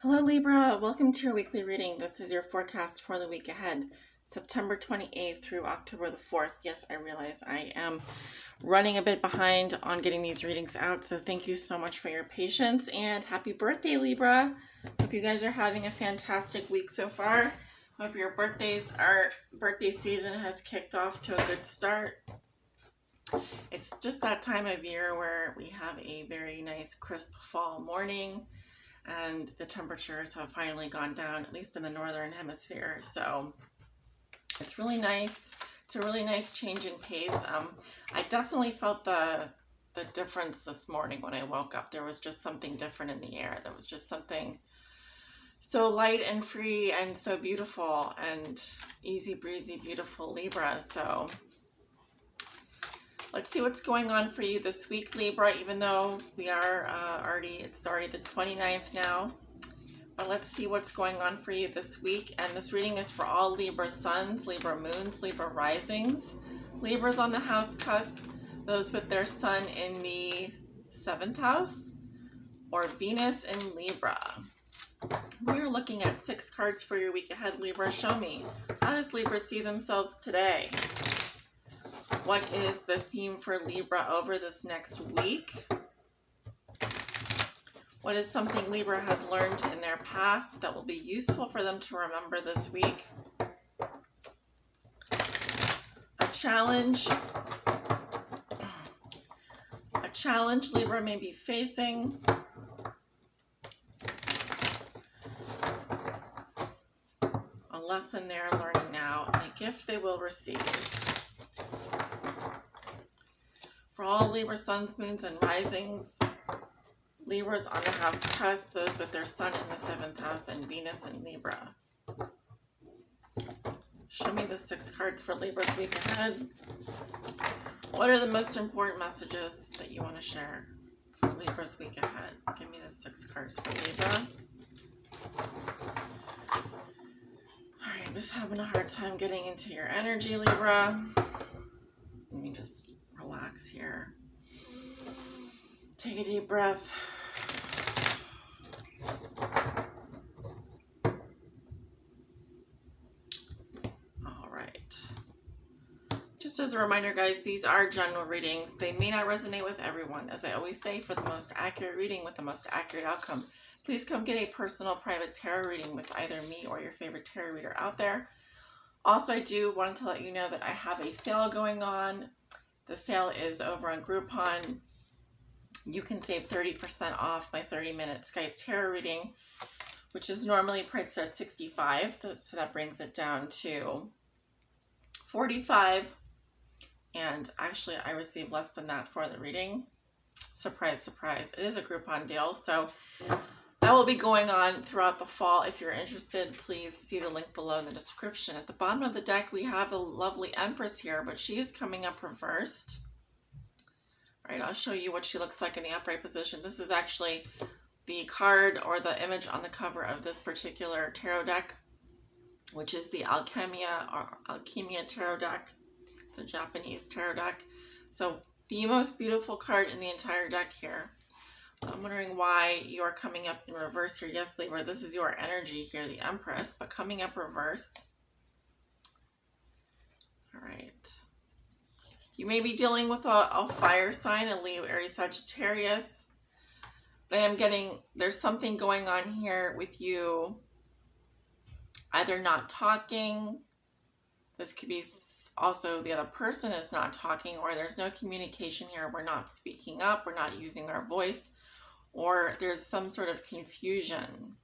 Hello Libra, welcome to your weekly reading. This is your forecast for the week ahead, September 28th through October the 4th. Yes, I realize I am running a bit behind on getting these readings out, so thank you so much for your patience and happy birthday Libra. Hope you guys are having a fantastic week so far. Hope your birthday season has kicked off to a good start. It's just that time of year where we have a very nice crisp fall morning and the temperatures have finally gone down, at least in the northern hemisphere. So it's really nice. It's a really nice change in pace. I definitely felt the difference this morning when I woke up. There was just something different in the air. There was just something so light and free and so beautiful and easy breezy, beautiful Libra. So let's see what's going on for you this week, Libra, even though we are it's already the 29th now. But let's see what's going on for you this week. And this reading is for all Libra suns, Libra moons, Libra risings, Libras on the house cusp, those with their sun in the 7th house, or Venus in Libra. We are looking at 6 cards for your week ahead, Libra. Show me, how does Libra see themselves today? What is the theme for Libra over this next week? What is something Libra has learned in their past that will be useful for them to remember this week? A challenge Libra may be facing. A lesson they're learning now, and a gift they will receive. For all Libra suns, moons, and risings, Libras on the house cusp, those with their sun in the 7th house, and Venus in Libra. Show me the 6 cards for Libra's week ahead. What are the most important messages that you want to share for Libra's week ahead? Give me the 6 cards for Libra. Alright, I'm just having a hard time getting into your energy, Libra. Let me just relax here. Take a deep breath. All right. Just as a reminder, guys, these are general readings. They may not resonate with everyone. As I always say, for the most accurate reading with the most accurate outcome, please come get a personal private tarot reading with either me or your favorite tarot reader out there. Also, I do want to let you know that I have a sale going on. The sale is over on Groupon. You can save 30% off my 30-minute Skype tarot reading, which is normally priced at $65, so that brings it down to $45. And actually, I received less than that for the reading. Surprise, surprise. It is a Groupon deal, so that will be going on throughout the fall. If you're interested, please see the link below in the description. At the bottom of the deck, we have the lovely Empress here, but she is coming up reversed. All right, I'll show you what she looks like in the upright position. This is actually the card or the image on the cover of this particular tarot deck, which is the Alchemia tarot deck. It's a Japanese tarot deck. So the most beautiful card in the entire deck here. I'm wondering why you are coming up in reverse here. Yes, Libra, this is your energy here, the Empress, but coming up reversed. All right. You may be dealing with a fire sign, a Leo, Aries, Sagittarius. But I am getting, there's something going on here with you either not talking. This could be also the other person is not talking, or there's no communication here. We're not speaking up. We're not using our voice, or there's some sort of confusion.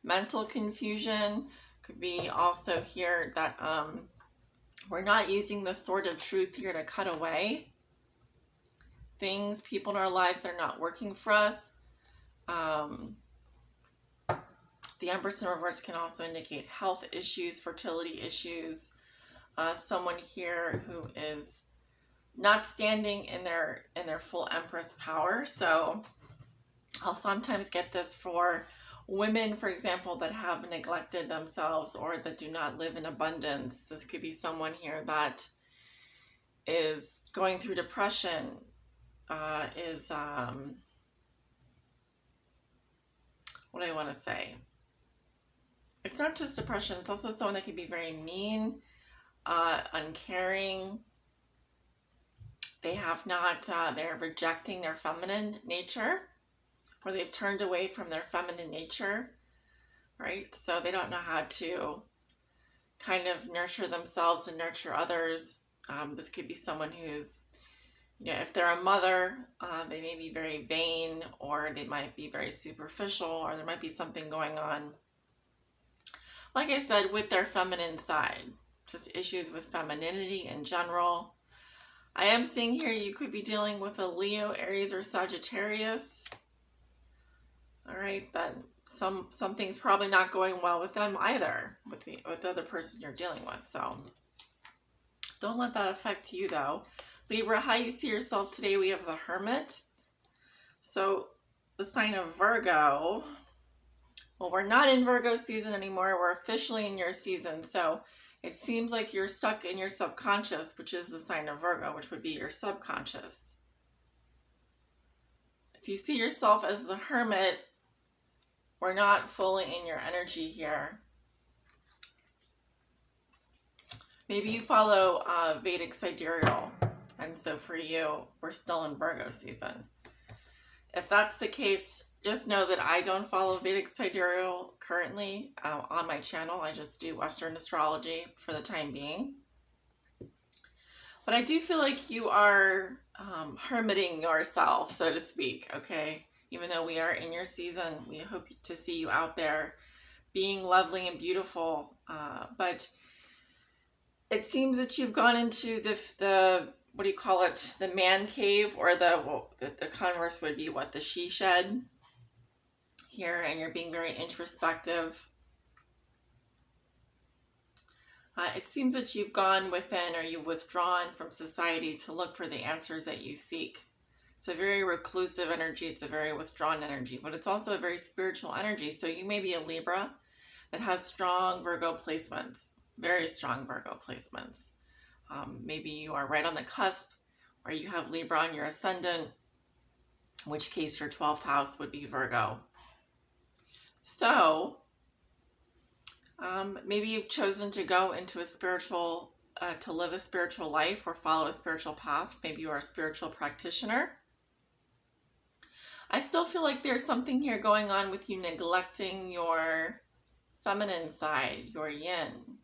Mental confusion could be also here that we're not using the sword of truth here to cut away things, people in our lives that are not working for us. The Empress in reverse can also indicate health issues, fertility issues. Someone here who is not standing in their full Empress power. So I'll sometimes get this for women, for example, that have neglected themselves or that do not live in abundance. This could be someone here that is going through depression, what do I want to say? It's not just depression. It's also someone that can be very mean, uncaring. They have not, they're rejecting their feminine nature, or they've turned away from their feminine nature, right? So they don't know how to kind of nurture themselves and nurture others. This could be someone who's, if they're a mother, they may be very vain, or they might be very superficial, or there might be something going on, like I said, with their feminine side. Just issues with femininity in general. I am seeing here you could be dealing with a Leo, Aries, or Sagittarius. All right, then something's probably not going well with them either, with the other person you're dealing with. So don't let that affect you, though. Libra, how you see yourself today? We have the Hermit. So the sign of Virgo. Well, we're not in Virgo season anymore. We're officially in your season. So it seems like you're stuck in your subconscious, which is the sign of Virgo, which would be your subconscious. If you see yourself as the Hermit, we're not fully in your energy here. Maybe you follow Vedic sidereal, and so for you, we're still in Virgo season. If that's the case, just know that I don't follow Vedic sidereal currently on my channel. I just do Western astrology for the time being. But I do feel like you are hermiting yourself, so to speak, okay? Even though we are in your season, we hope to see you out there being lovely and beautiful. But it seems that you've gone into the what do you call it? The man cave, or the converse would be what? The she shed here, and you're being very introspective. It seems that you've gone within, or you've withdrawn from society to look for the answers that you seek. It's a very reclusive energy. It's a very withdrawn energy, but it's also a very spiritual energy. So you may be a Libra that has strong Virgo placements, very strong Virgo placements. Maybe you are right on the cusp, or you have Libra on your ascendant, in which case your 12th house would be Virgo. So maybe you've chosen to go into a spiritual, to live a spiritual life or follow a spiritual path. Maybe you are a spiritual practitioner. I still feel like there's something here going on with you neglecting your feminine side, your yin,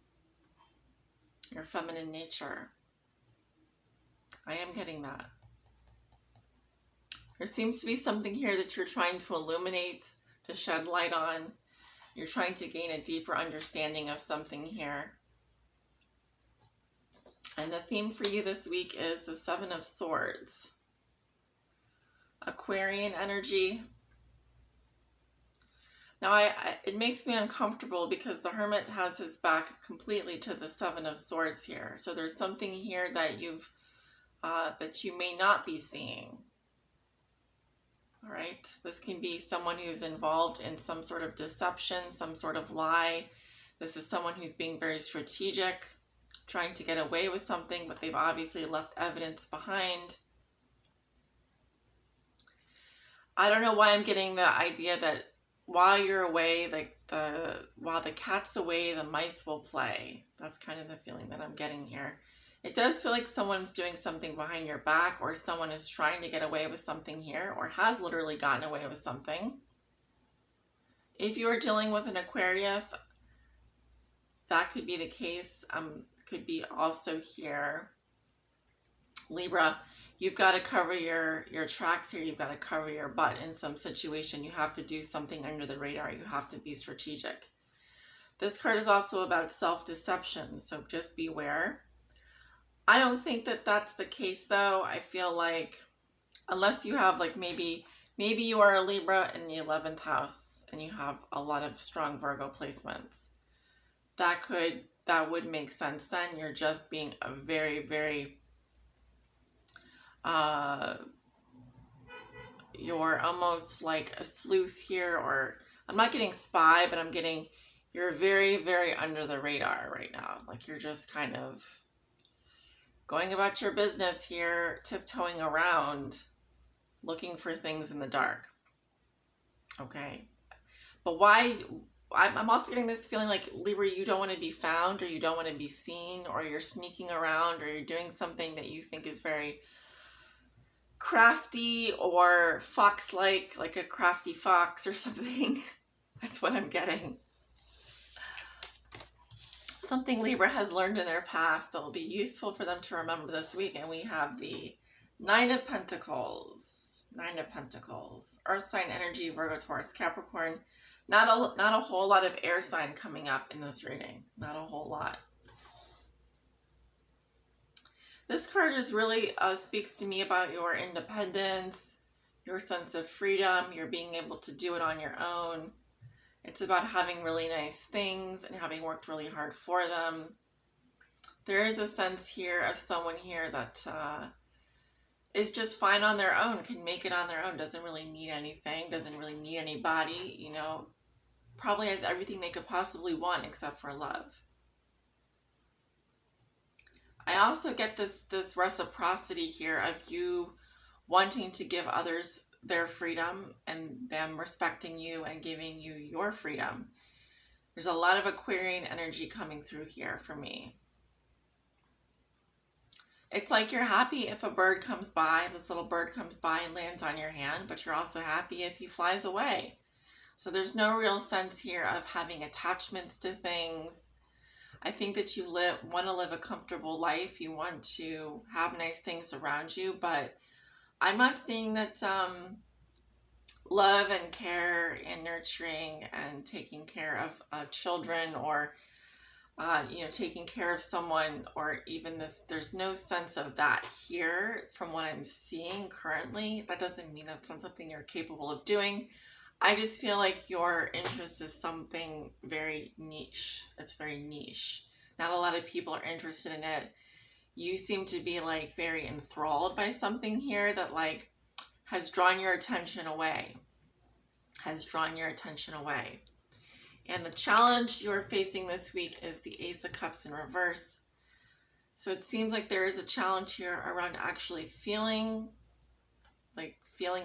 your feminine nature. I am getting that. There seems to be something here that you're trying to illuminate, to shed light on. You're trying to gain a deeper understanding of something here. And the theme for you this week is the Seven of Swords. Aquarian energy. Now, it makes me uncomfortable because the Hermit has his back completely to the Seven of Swords here. So there's something here that that you may not be seeing. All right. This can be someone who's involved in some sort of deception, some sort of lie. This is someone who's being very strategic, trying to get away with something, but they've obviously left evidence behind. I don't know why I'm getting the idea that while you're away, while the cat's away, the mice will play. That's kind of the feeling that I'm getting here. It does feel like someone's doing something behind your back, or someone is trying to get away with something here, or has literally gotten away with something. If you are dealing with an Aquarius, that could be the case. Could be also here. Libra, you've got to cover your tracks here. You've got to cover your butt in some situation. You have to do something under the radar. You have to be strategic. This card is also about self-deception, so just beware. I don't think that that's the case, though. I feel like unless you have, like, maybe you are a Libra in the 11th house and you have a lot of strong Virgo placements. That would make sense then. You're just being a very, very you're almost like a sleuth here, or I'm not getting spy, but I'm getting you're very, very under the radar right now. Like you're just kind of going about your business here, tiptoeing around, looking for things in the dark. Okay. But why? I'm also getting this feeling like, Libra, you don't want to be found, or you don't want to be seen, or you're sneaking around, or you're doing something that you think is very crafty or fox-like a crafty fox or something. That's what I'm getting. Something Libra has learned in their past that will be useful for them to remember this week. And we have the Nine of Pentacles. Nine of Pentacles. Earth sign energy, Virgo, Taurus, Capricorn. Not a whole lot of air sign coming up in this reading. Not a whole lot. This card is really speaks to me about your independence, your sense of freedom, your being able to do it on your own. It's about having really nice things and having worked really hard for them. There is a sense here of someone here that is just fine on their own, can make it on their own, doesn't really need anything, doesn't really need anybody, you know, probably has everything they could possibly want except for love. I also get this reciprocity here of you wanting to give others their freedom and them respecting you and giving you your freedom. There's a lot of Aquarian energy coming through here for me. It's like you're happy if a bird comes by, this little bird comes by and lands on your hand, but you're also happy if he flies away. So there's no real sense here of having attachments to things. I think that you want to live a comfortable life. You want to have nice things around you, but I'm not seeing that love and care and nurturing and taking care of children, or you know, taking care of someone, or even this, there's no sense of that here from what I'm seeing currently. That doesn't mean that's not something you're capable of doing. I just feel like your interest is something very niche. It's very niche. Not a lot of people are interested in it. You seem to be like very enthralled by something here that like has drawn your attention away. Has drawn your attention away. And the challenge you're facing this week is the Ace of Cups in reverse. So it seems like there is a challenge here around actually feeling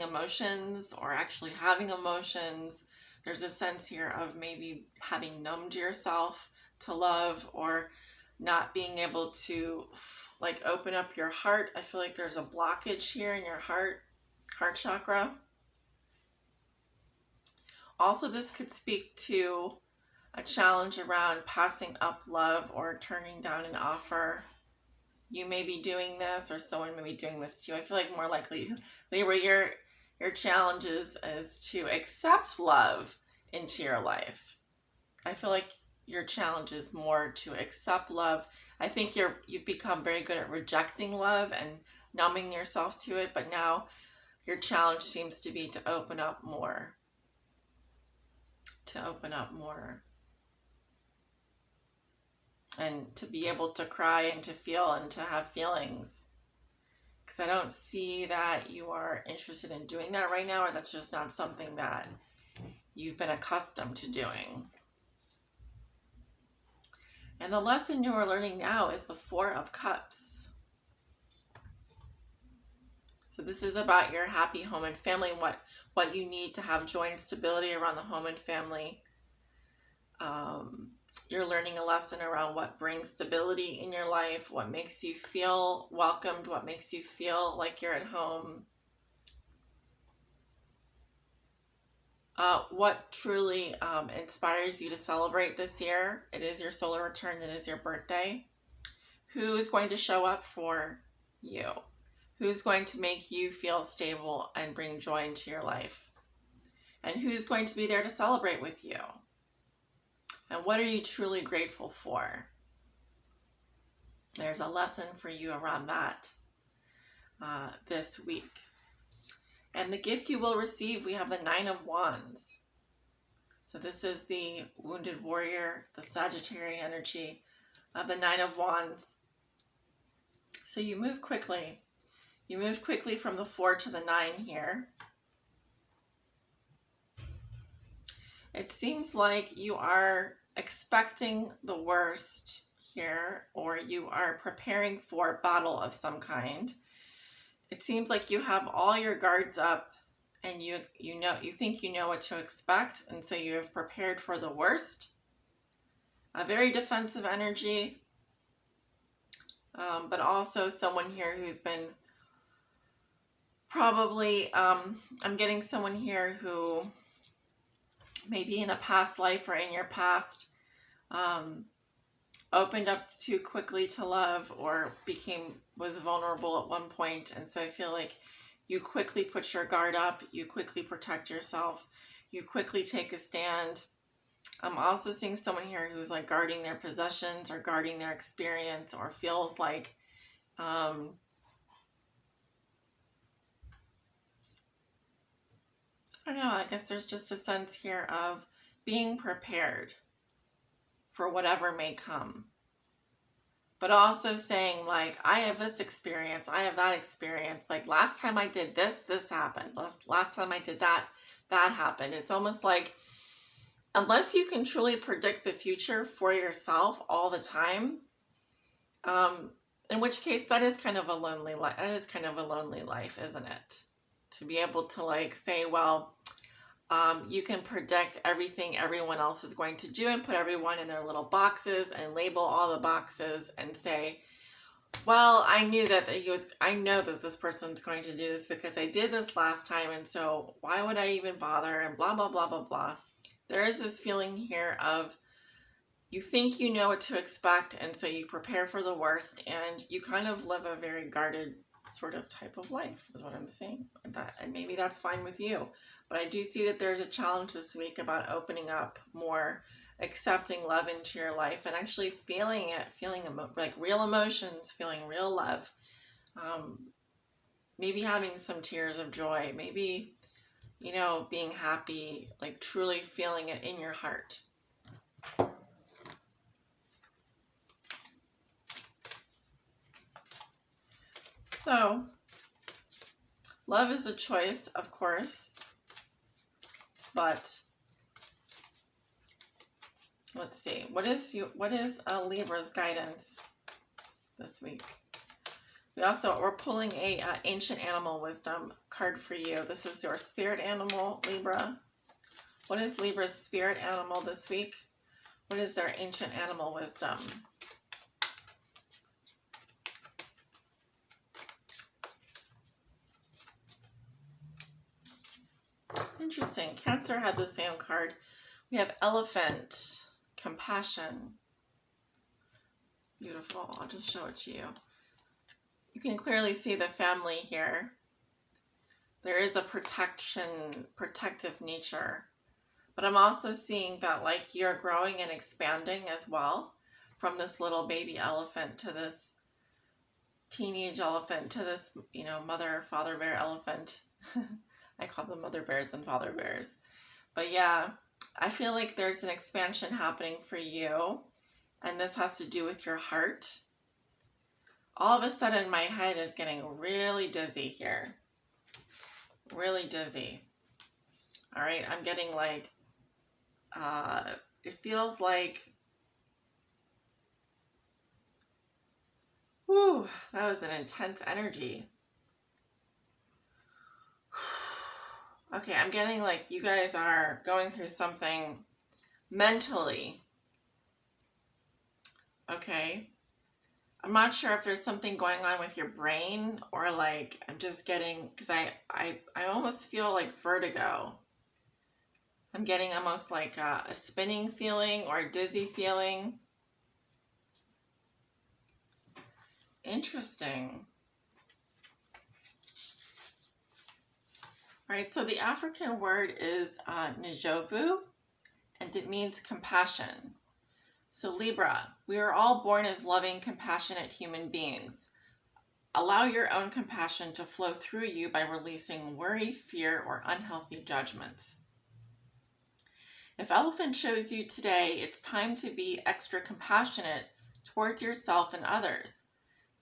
emotions, or actually having emotions. There's a sense here of maybe having numbed yourself to love, or not being able to like open up your heart. I feel like there's a blockage here in your heart chakra. Also, this could speak to a challenge around passing up love or turning down an offer. You may be doing this, or someone may be doing this too. I feel like more likely, Libra, your challenge is to accept love into your life. I feel like your challenge is more to accept love. I think you've become very good at rejecting love and numbing yourself to it, but now your challenge seems to be to open up more. To open up more. And to be able to cry and to feel and to have feelings. Because I don't see that you are interested in doing that right now, or that's just not something that you've been accustomed to doing. And the lesson you are learning now is the Four of Cups. So this is about your happy home and family, what you need to have joy and stability around the home and family. You're learning a lesson around what brings stability in your life, what makes you feel welcomed, what makes you feel like you're at home. What truly inspires you to celebrate this year. It is your solar return. It is your birthday. Who is going to show up for you? Who's going to make you feel stable and bring joy into your life? And who's going to be there to celebrate with you? And what are you truly grateful for? There's a lesson for you around that this week. And the gift you will receive, we have the Nine of Wands. So this is the wounded warrior, the Sagittarian energy of the Nine of Wands. So you move quickly. You move quickly from the 4 to the 9 here. It seems like you are expecting the worst here, or you are preparing for battle of some kind. It seems like you have all your guards up and you think you know what to expect, and so you have prepared for the worst. A very defensive energy, but also someone here who's been probably, I'm getting someone here who maybe in a past life or in your past opened up too quickly to love, or was vulnerable at one point, and so I feel like you quickly put your guard up, you quickly protect yourself, you quickly take a stand. I'm also seeing someone here who's like guarding their possessions or guarding their experience, or feels like I don't know, I guess there's just a sense here of being prepared for whatever may come. But also saying, like, I have this experience, I have that experience. Like, last time I did this, this happened. Last time I did that, that happened. It's almost like, unless you can truly predict the future for yourself all the time, in which case that is kind of a lonely life. That is kind of a lonely life, isn't it? To be able to like say, well, you can predict everything everyone else is going to do and put everyone in their little boxes and label all the boxes and say, well, I know that this person's going to do this because I did this last time, and so why would I even bother, and blah, blah, blah, blah, blah. There is this feeling here of you think you know what to expect, and so you prepare for the worst, and you kind of live a very guarded sort of type of life, is what I'm saying. And maybe that's fine with you. But I do see that there's a challenge this week about opening up more, accepting love into your life, and actually feeling it, like real emotions, feeling real love. Maybe having some tears of joy, maybe, being happy, like truly feeling it in your heart. So, love is a choice, of course, but let's see. What is Libra's guidance this week? We're pulling a ancient animal wisdom card for you. This is your spirit animal, Libra. What is Libra's spirit animal this week? What is their ancient animal wisdom? Interesting. Cancer had the same card. We have elephant, compassion. Beautiful. I'll just show it to you. You can clearly see the family here. There is a protective nature. But I'm also seeing that like you're growing and expanding as well, from this little baby elephant to this teenage elephant to this, mother, father bear elephant. I call them mother bears and father bears. But yeah, I feel like there's an expansion happening for you, and this has to do with your heart. All of a sudden, my head is getting really dizzy here. Really dizzy. All right, I'm getting like, it feels like, whew, that was an intense energy. Okay, I'm getting like you guys are going through something mentally. Okay. I'm not sure if there's something going on with your brain, or like I'm just getting, because I almost feel like vertigo. I'm getting almost like a spinning feeling or a dizzy feeling. Interesting. All right, so the African word is njobu, and it means compassion. So Libra, we are all born as loving, compassionate human beings. Allow your own compassion to flow through you by releasing worry, fear, or unhealthy judgments. If Elephant shows you today, it's time to be extra compassionate towards yourself and others.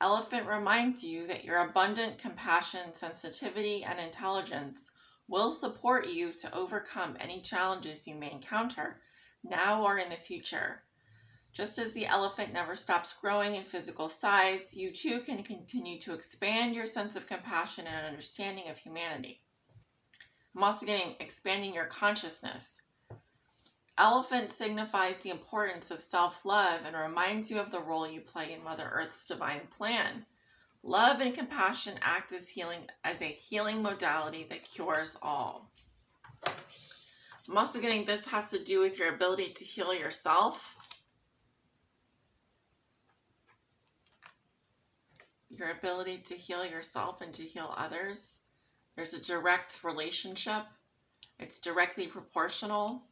Elephant reminds you that your abundant compassion, sensitivity, and intelligence will support you to overcome any challenges you may encounter now or in the future. Just as the elephant never stops growing in physical size, you too can continue to expand your sense of compassion and understanding of humanity. I'm also getting expanding your consciousness. Elephant signifies the importance of self-love and reminds you of the role you play in Mother Earth's divine plan. Love and compassion act as a healing modality that cures all. I'm also getting this has to do with your ability to heal yourself. Your ability to heal yourself and to heal others. There's a direct relationship. It's directly proportional.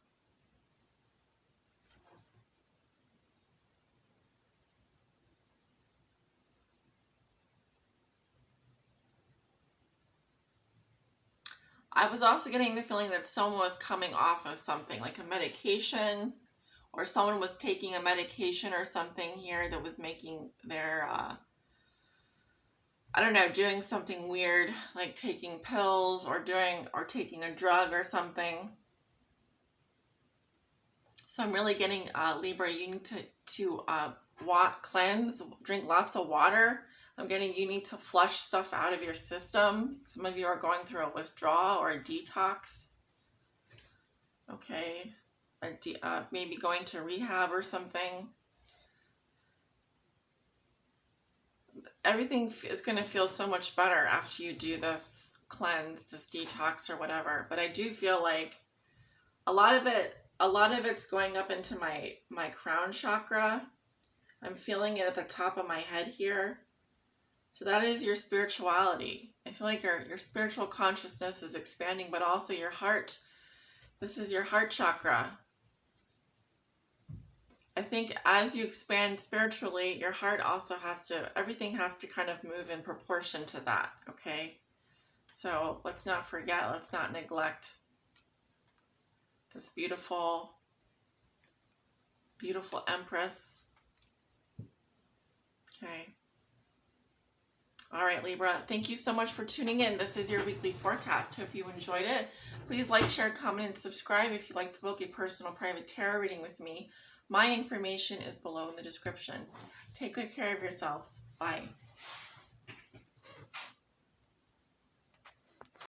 I was also getting the feeling that someone was coming off of something like a medication, or someone was taking a medication or something here that was making their, I don't know, doing something weird, like taking pills or taking a drug or something. So I'm really getting, Libra, you need to cleanse, drink lots of water. I'm getting you need to flush stuff out of your system. Some of you are going through a withdrawal or a detox. Okay. Maybe going to rehab or something. Everything is going to feel so much better after you do this cleanse, this detox or whatever. But I do feel like a lot of it's going up into my crown chakra. I'm feeling it at the top of my head here. So that is your spirituality. I feel like your spiritual consciousness is expanding, but also your heart. This is your heart chakra. I think as you expand spiritually, your heart also everything has to kind of move in proportion to that, okay? So let's not forget, let's not neglect this beautiful, beautiful Empress. Okay. All right, Libra, thank you so much for tuning in. This is your weekly forecast. Hope you enjoyed it. Please like, share, comment, and subscribe if you'd like to book a personal private tarot reading with me. My information is below in the description. Take good care of yourselves. Bye.